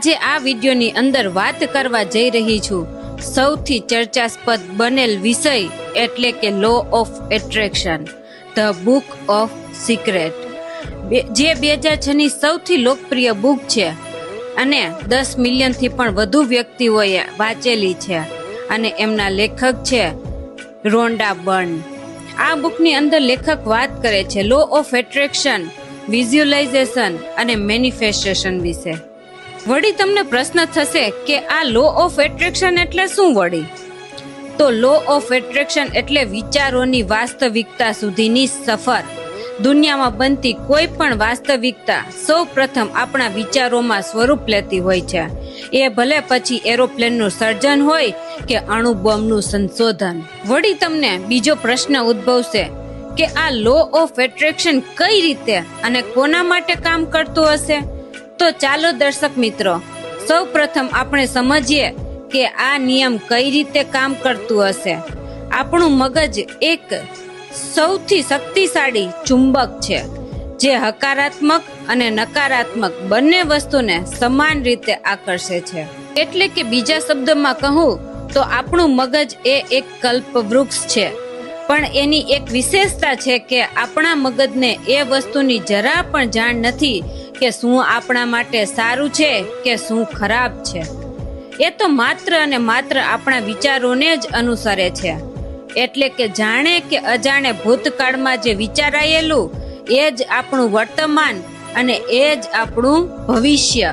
આજે આ વિડિયોની અંદર વાત કરવા જઈ રહી છું સૌથી ચર્ચાસ્પદ બનેલ વિષય એટલે કે law of attraction, the book of secret, જે 2006ની સૌથી લોકપ્રિય બુક છે અને 10 મિલિયનથી પણ વધુ વ્યક્તિઓએ વાંચેલી છે અને એમના લેખક છે રોન્ડા બર્ન. આ બુકની અંદર લેખક વાત કરે છે લો ઓફ એટ્રેક્શન, વિઝ્યુલાઇઝેશન અને મેનિફેસ્ટેશન વિશે. વળી તમને પ્રશ્ન થશે કે આ લો ઓફ એટ્રેક્શન એટલે શું? વળી તો લો ઓફ એટ્રેક્શન એટલે વિચારોની વાસ્તવિકતા સુધીની સફર. દુનિયામાં બનતી કોઈ પણ વાસ્તવિકતા સૌ પ્રથમ આપણા વિચારોમાં સ્વરૂપ લેતી હોય છે. એ ભલે પછી એરોપ્લેનનું સર્જન હોય કે અણુબોમ્બનું સંશોધન. વળી તમને બીજો પ્રશ્ન ઉદ્ભવશે કે આ લો ઓફ એટ્રેક્શન કઈ રીતે અને કોના માટે કામ કરતું હશે? તો ચાલો દર્શક મિત્રો, સૌ પ્રથમ આપણે સમજીએ કે આ નિયમ કઈ રીતે કામ કરતું હશે. આપણું મગજ એક સૌથી શક્તિશાળી ચુંબક છે જે હકારાત્મક અને નકારાત્મક બંને વસ્તુને સમાન રીતે આકર્ષે છે. એટલે કે બીજા શબ્દમાં કહું તો આપણું મગજ એ એક કલ્પવૃક્ષ છે, પણ એની એક વિશેષતા છે કે આપણા મગજને એ વસ્તુની જરા પણ જાણ નથી કે શું આપણા માટે સારું છે કે શું ખરાબ છે. એ તો માત્ર અને માત્ર આપણા વિચારોને જ અનુસરે છે. એટલે કે જાણે કે અજાણે ભૂતકાળમાં જે વિચારાયેલું એ જ આપણું વર્તમાન અને એ જ આપણું ભવિષ્ય.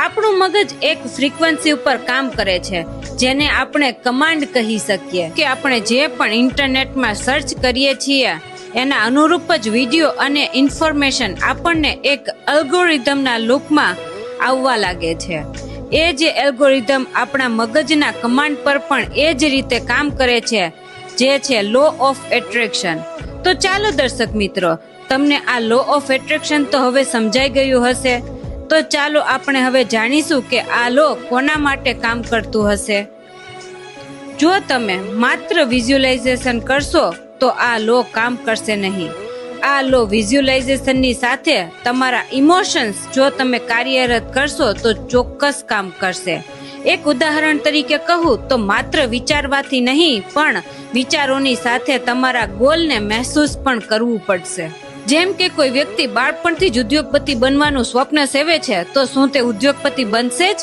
આપણું મગજ એક ફ્રીક્વન્સી ઉપર કામ કરે છે જેને આપણે કમાન્ડ કહી શકીએ કે આપણે જે પણ ઇન્ટરનેટમાં સર્ચ કરીએ છીએ એના અનુરૂપ જ વિડીયો અને ઇન્ફોર્મેશન આપણને એક એલ્ગોરિધમના લૂપમાં આવવા લાગે છે. એ જે એલ્ગોરિધમ આપણા મગજના કમાન્ડ પર પણ એ જ રીતે કામ કરે છે, જે છે લો ઓફ એટ્રેક્શન. તો ચાલો દર્શક મિત્રો, તમને આ લો ઓફ એટ્રેક્શન તો હવે સમજાઈ ગયું હશે. તો ચાલો આપણે હવે જાણીશું કે આ લો કોના માટે કામ કરતું હશે. જો તમે માત્ર વિઝ્યુલાઇઝેશન કરશો તો આ લો કામ કરશે નહીં. આ લો વિઝ્યુલાઇઝેશનની સાથે તમારા ઇમોશન્સ જો તમે કાર્યરત કરશો તો ચોક્કસ કામ કરશે. એક ઉદાહરણ તરીકે કહું તો માત્ર વિચારવાથી નહીં પણ વિચારોની સાથે તમારા ગોલને મહેસૂસ પણ કરવું પડશે. જેમ કે કોઈ વ્યક્તિ બાળપણથી જ ઉદ્યોગપતિ બનવાનું સ્વપ્ન સેવે છે તો શું તે ઉદ્યોગપતિ બનશે જ?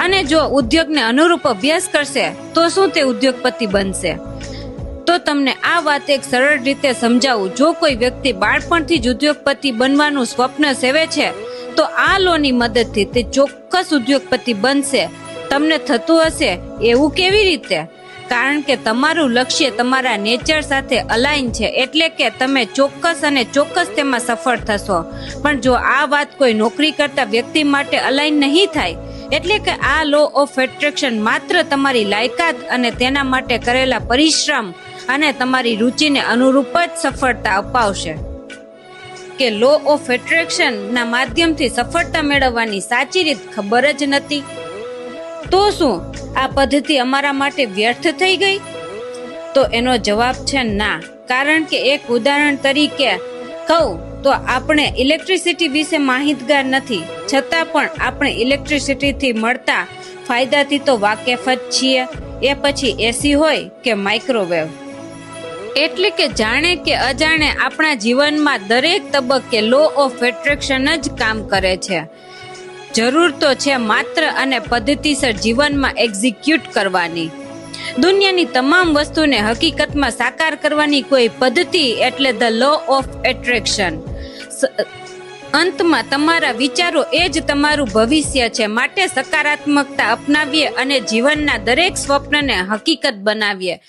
અને જો ઉદ્યોગને અનુરૂપ અભ્યાસ કરશે તો શું તે ઉદ્યોગપતિ બનશે? તો તમને આ વાત એક સરળ રીતે સમજાવું. જો કોઈ વ્યક્તિ બાળપણથી જ ઉદ્યોગપતિ બનવાનું સ્વપ્ન સેવે છે તો આ લોની મદદથી તે ચોક્કસ ઉદ્યોગપતિ બનશે. તમને થતું હશે એવું કેવી રીતે? કારણ કે તમારું લક્ષ્ય તમારા નેચર સાથે અલાઈન છે, એટલે કે તમે ચોક્કસ અને ચોક્કસ તેમાં સફળ થશો. પણ જો આ વાત કોઈ નોકરી કરતા વ્યક્તિ માટે અલાઈન નહીં થાય, એટલે કે આ લો ઓફ એટ્રેક્શન માત્ર તમારી લાયકાત અને તેના માટે કરેલા પરિશ્રમ અને તમારી રુચિને અનુરૂપ જ સફળતા અપાવશે. કે લો ઓફ એટ્રેક્શન ના માધ્યમથી સફળતા મેળવવાની સાચી રીત ખબર જ નથી. તો શું આ પદ્ધતિ અમારા માટે વ્યર્થ થઈ ગઈ? તો એનો જવાબ છે ના. કારણ કે એક ઉદાહરણ તરીકે કહું તો આપણે ઇલેક્ટ્રિસિટી વિશે માહિતગાર નથી, છતાં પણ આપણે ઇલેક્ટ્રિસિટીથી મળતા ફાયદાથી તો વાકેફ જ છીએ. એ પછી એસી હોય કે માઇક્રોવેવ. એટલે કે જાણે કે અજાણે આપણા જીવનમાં દરેક તબક્કે લો ઓફ એટ્રેક્શન જ કામ કરે છે. જરૂર તો છે માત્ર અને પદ્ધતિસર જીવનમાં એક્ઝિક્યુટ કરવાની. દુનિયાની તમામ વસ્તુને હકીકતમાં સાકાર કરવાની કોઈ પદ્ધતિ એટલે ધ લો ઓફ એટ્રેક્શન. અંતમાં તમારા વિચારો એ જ તમારું ભવિષ્ય છે. માટે સકારાત્મકતા અપનાવીએ અને જીવનના દરેક સ્વપ્નને હકીકત બનાવીએ.